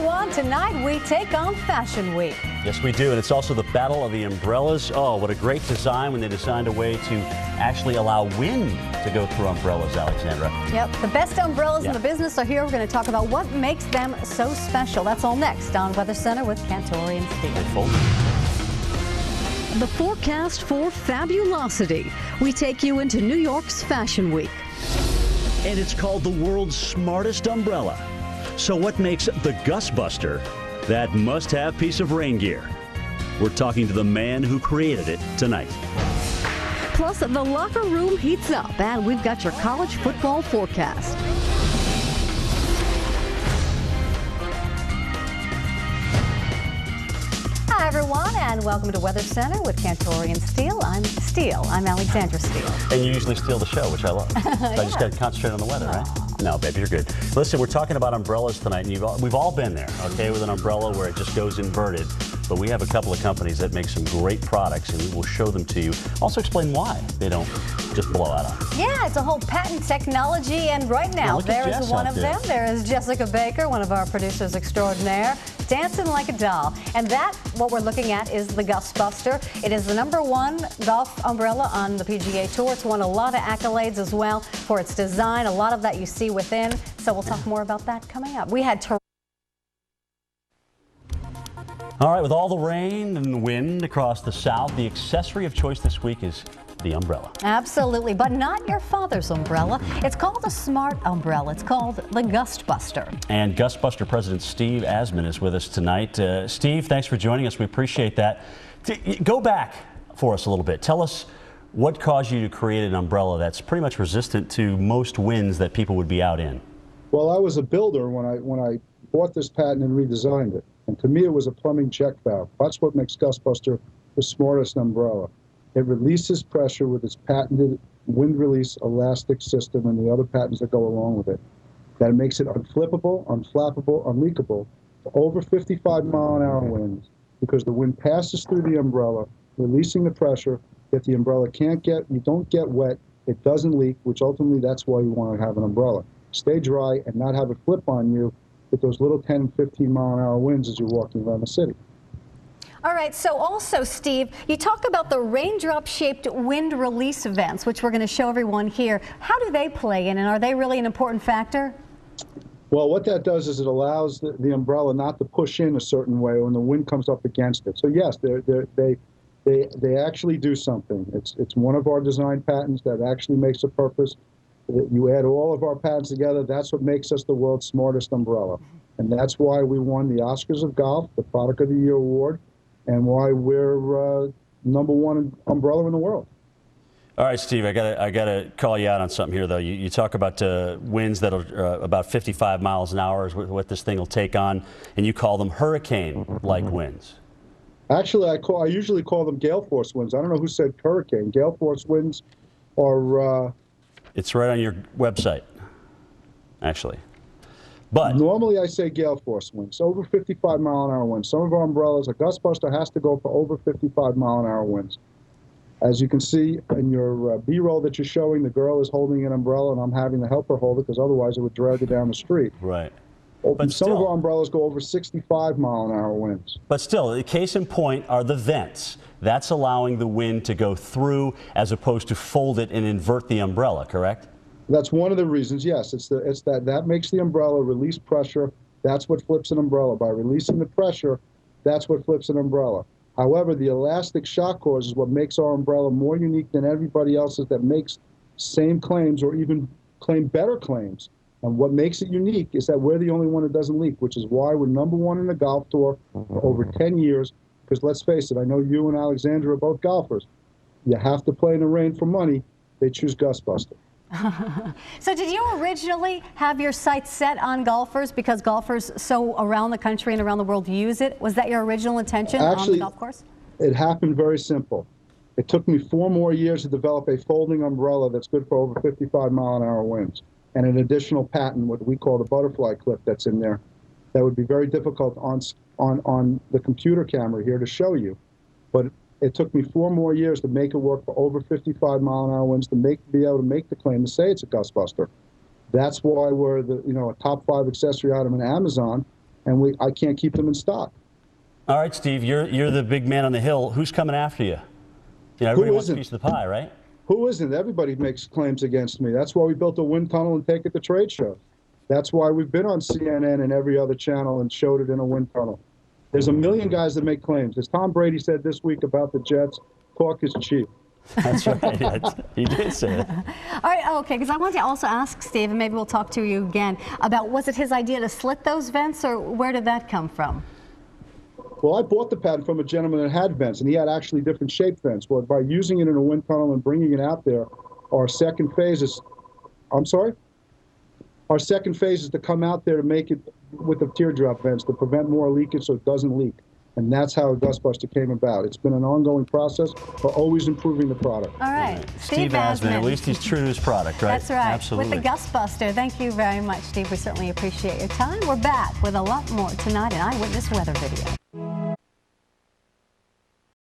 everyone. Tonight we take on Fashion Week. Yes, we do, and it's also the Battle of the Umbrellas. Oh, what a great design when they designed a way to actually allow wind to go through umbrellas, Alexandra. Yep, the best umbrellas in the business are here. We're going to talk about what makes them so special. That's all next on Weather Center with Cantori and Steve. The forecast for fabulosity. We take you into New York's Fashion Week. And it's called the world's smartest umbrella. So what makes the GustBuster that must-have piece of rain gear? We're talking to the man who created it tonight. Plus, the locker room heats up, and we've got your college football forecast. Hi, everyone, and welcome to Weather Center with Cantori and Steele. I'm Alexandra Steele. And you usually steal the show, which I love. So I just got to concentrate on the weather, right? No, baby, you're good. Listen, we're talking about umbrellas tonight, and we've all been there, okay, with an umbrella where it just goes inverted. But we have a couple of companies that make some great products, and we will show them to you. Also explain why they don't just blow out on you. Yeah, it's a whole patent technology, and right now there is one of them. There is Jessica Baker, one of our producers extraordinaire, dancing like a doll. And that, what we're looking at, is the GustBuster. It is the #1 golf umbrella on the PGA Tour. It's won a lot of accolades as well for its design. A lot of that you see within. So we'll talk more about that coming up. We had All right, with all the rain and the wind across the South, the accessory of choice this week is the umbrella. Absolutely, but not your father's umbrella. It's called a smart umbrella. It's called the GustBuster. And GustBuster President Steve Asman is with us tonight. Steve, thanks for joining us. We appreciate that. Go back for us a little bit. Tell us what caused you to create an umbrella that's pretty much resistant to most winds that people would be out in. Well, I was a builder when I bought this patent and redesigned it. And to me, it was a plumbing check valve. That's what makes GustBuster the smartest umbrella. It releases pressure with its patented wind release elastic system and the other patents that go along with it. That makes it unflippable, unflappable, unleakable to over 55-mile-an-hour winds, because the wind passes through the umbrella, releasing the pressure that the umbrella can't get. You don't get wet. It doesn't leak, which ultimately that's why you want to have an umbrella. Stay dry and not have it flip on you with those little 10 and 15-mile-an-hour winds as you're walking around the city. All right, so also, Steve, you talk about the raindrop-shaped wind release vents, which we're going to show everyone here. How do they play in, and are they really an important factor? Well, what that does is it allows the umbrella not to push in a certain way when the wind comes up against it. So yes, they actually do something. It's one of our design patents that actually makes a purpose. You add all of our patents together, that's what makes us the world's smartest umbrella. And that's why we won the Oscars of Golf, the Product of the Year award, and why we're #1 umbrella in the world. All right, Steve, I gotta call you out on something here, though. You talk about winds that are about 55 miles an hour is what this thing will take on, and you call them hurricane-like winds. Actually, I usually call them gale force winds. I don't know who said hurricane. Gale force winds are... It's right on your website, actually. But normally I say gale force winds, over 55-mile-an-hour winds. Some of our umbrellas, a GustBuster has to go for over 55-mile-an-hour winds. As you can see in your B-roll that you're showing, the girl is holding an umbrella, and I'm having to help her hold it because otherwise it would drag her down the street. Right. But some of our umbrellas go over 65-mile-an-hour winds. But still, the case in point are the vents. That's allowing the wind to go through as opposed to fold it and invert the umbrella, correct? That's one of the reasons, yes. That makes the umbrella release pressure. That's what flips an umbrella. By releasing the pressure, that's what flips an umbrella. However, the elastic shock cause is what makes our umbrella more unique than everybody else's that makes same claims or even claim better claims. And what makes it unique is that we're the only one that doesn't leak, which is why we're #1 in the golf tour for over 10 years. Because let's face it, I know you and Alexandra are both golfers. You have to play in the rain for money. They choose GustBuster. So did you originally have your sights set on golfers because golfers so around the country and around the world use it? Was that your original intention on the golf course? It happened very simple. It took me 4 more years to develop a folding umbrella that's good for over 55-mile-an-hour winds, and an additional patent, what we call the butterfly clip, that's in there. That would be very difficult on the computer camera here to show you. But it took me 4 more years to make it work for over 55-mile-an-hour winds to be able to make the claim to say it's a GustBuster. That's why we're a top 5 accessory item on Amazon, and I can't keep them in stock. All right, Steve, you're the big man on the hill. Who's coming after you? Everybody wants a piece of the pie, right? Who isn't? Everybody makes claims against me. That's why we built a wind tunnel and take it to trade shows. That's why we've been on CNN and every other channel and showed it in a wind tunnel. There's a million guys that make claims. As Tom Brady said this week about the Jets, talk is cheap. That's right. He did say it. All right, okay, because I want to also ask Steve, and maybe we'll talk to you again, about was it his idea to slit those vents, or where did that come from? Well, I bought the patent from a gentleman that had vents, and he had actually different shaped vents. Well, by using it in a wind tunnel and bringing it out there, our second phase is, our second phase is to come out there to make it with the teardrop vents to prevent more leakage so it doesn't leak. And that's how GustBuster came about. It's been an ongoing process. We're always improving the product. All right. Steve Asman, at least he's true to his product, right? That's right. Absolutely. With the GustBuster. Thank you very much, Steve. We certainly appreciate your time. We're back with a lot more tonight, an eyewitness weather video.